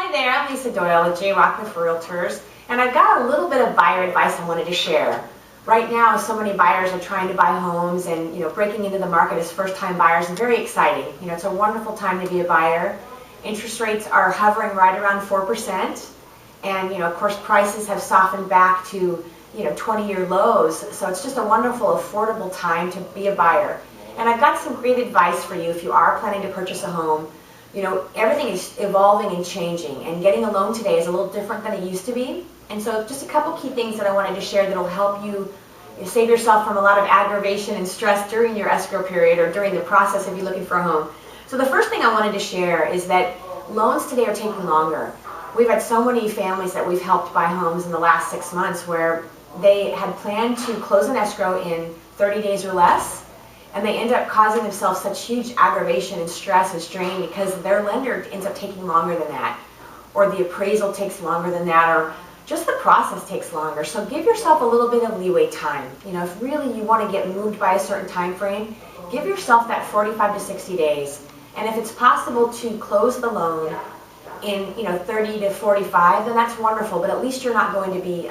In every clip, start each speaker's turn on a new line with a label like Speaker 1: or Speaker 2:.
Speaker 1: Hi there, I'm Lisa Doyle with Rockcliff Realtors, and I've got a little bit of buyer advice I wanted to share. Right now, so many buyers are trying to buy homes and breaking into the market as first-time buyers, and very exciting. It's a wonderful time to be a buyer. Interest rates are hovering right around 4%, and of course prices have softened back to 20-year lows, so it's just a wonderful, affordable time to be a buyer. And I've got some great advice for you if you are planning to purchase a home. Everything is evolving and changing, and getting a loan today is a little different than it used to be. And so just a couple key things that I wanted to share that will help you save yourself from a lot of aggravation and stress during your escrow period or during the process of you looking for a home. So the first thing I wanted to share is that loans today are taking longer. We've had so many families that we've helped buy homes in the last 6 months where they had planned to close an escrow in 30 days or less, and they end up causing themselves such huge aggravation and stress and strain because their lender ends up taking longer than that, or the appraisal takes longer than that, or just the process takes longer. So give yourself a little bit of leeway time. If really you want to get moved by a certain time frame, give yourself that 45 to 60 days. And if it's possible to close the loan in 30 to 45, then that's wonderful, but at least you're not going to be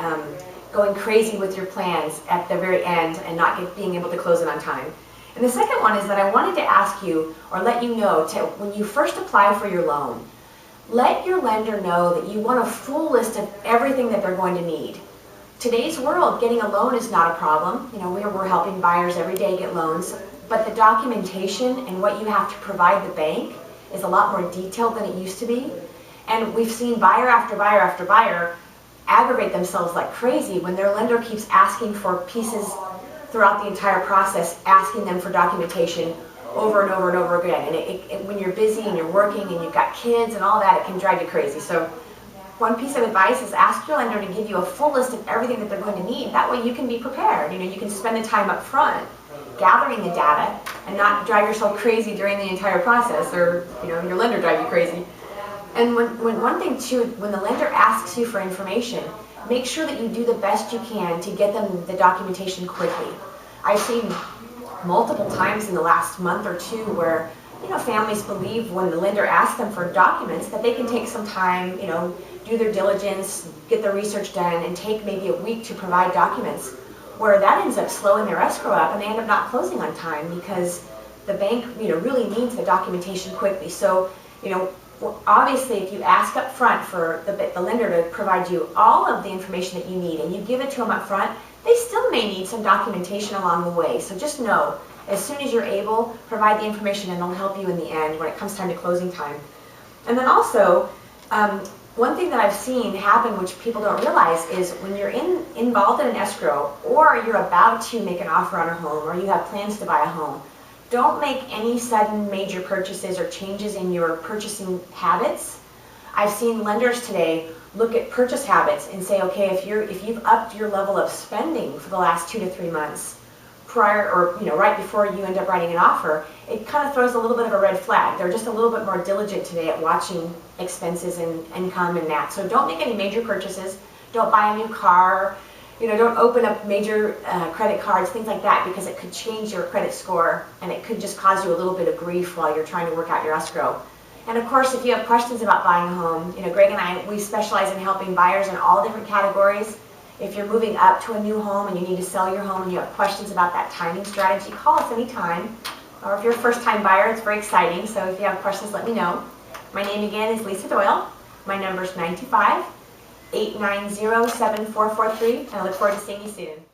Speaker 1: going crazy with your plans at the very end and not being able to close it on time. And the second one is that I wanted to ask you, or let you know, when you first apply for your loan, let your lender know that you want a full list of everything that they're going to need. Today's world, getting a loan is not a problem. We're helping buyers every day get loans, but the documentation and what you have to provide the bank is a lot more detailed than it used to be. And we've seen buyer after buyer after buyer aggravate themselves like crazy when their lender keeps asking for pieces throughout the entire process, asking them for documentation over and over and over again. And when you're busy and you're working and you've got kids and all that, it can drive you crazy. So one piece of advice is ask your lender to give you a full list of everything that they're going to need. That way you can be prepared. You can spend the time up front gathering the data and not drive yourself crazy during the entire process, or your lender drive you crazy. And when one thing too, when the lender asks you for information, make sure that you do the best you can to get them the documentation quickly. I've seen multiple times in the last month or two where families believe when the lender asks them for documents that they can take some time, do their diligence, get their research done, and take maybe a week to provide documents, where that ends up slowing their escrow up and they end up not closing on time because the bank really needs the documentation quickly. So obviously, if you ask up front for the lender to provide you all of the information that you need and you give it to them up front, they still may need some documentation along the way. So just know, as soon as you're able, provide the information and it'll help you in the end when it comes time to closing time. And then also, one thing that I've seen happen, which people don't realize, is when you're involved in an escrow, or you're about to make an offer on a home, or you have plans to buy a home, don't make any sudden major purchases or changes in your purchasing habits. I've seen lenders today look at purchase habits and say, okay, if you've upped your level of spending for the last 2 to 3 months prior, or right before you end up writing an offer, it kind of throws a little bit of a red flag. They're just a little bit more diligent today at watching expenses and income and that. So don't make any major purchases. Don't buy a new car. Don't open up major credit cards, things like that, because it could change your credit score and it could just cause you a little bit of grief while you're trying to work out your escrow. And of course, if you have questions about buying a home, Greg and I, we specialize in helping buyers in all different categories. If you're moving up to a new home and you need to sell your home and you have questions about that timing strategy, call us anytime. Or if you're a first-time buyer, it's very exciting, so if you have questions, let me know. My name again is Lisa Doyle. My number is 925-890-7443, and I look forward to seeing you soon.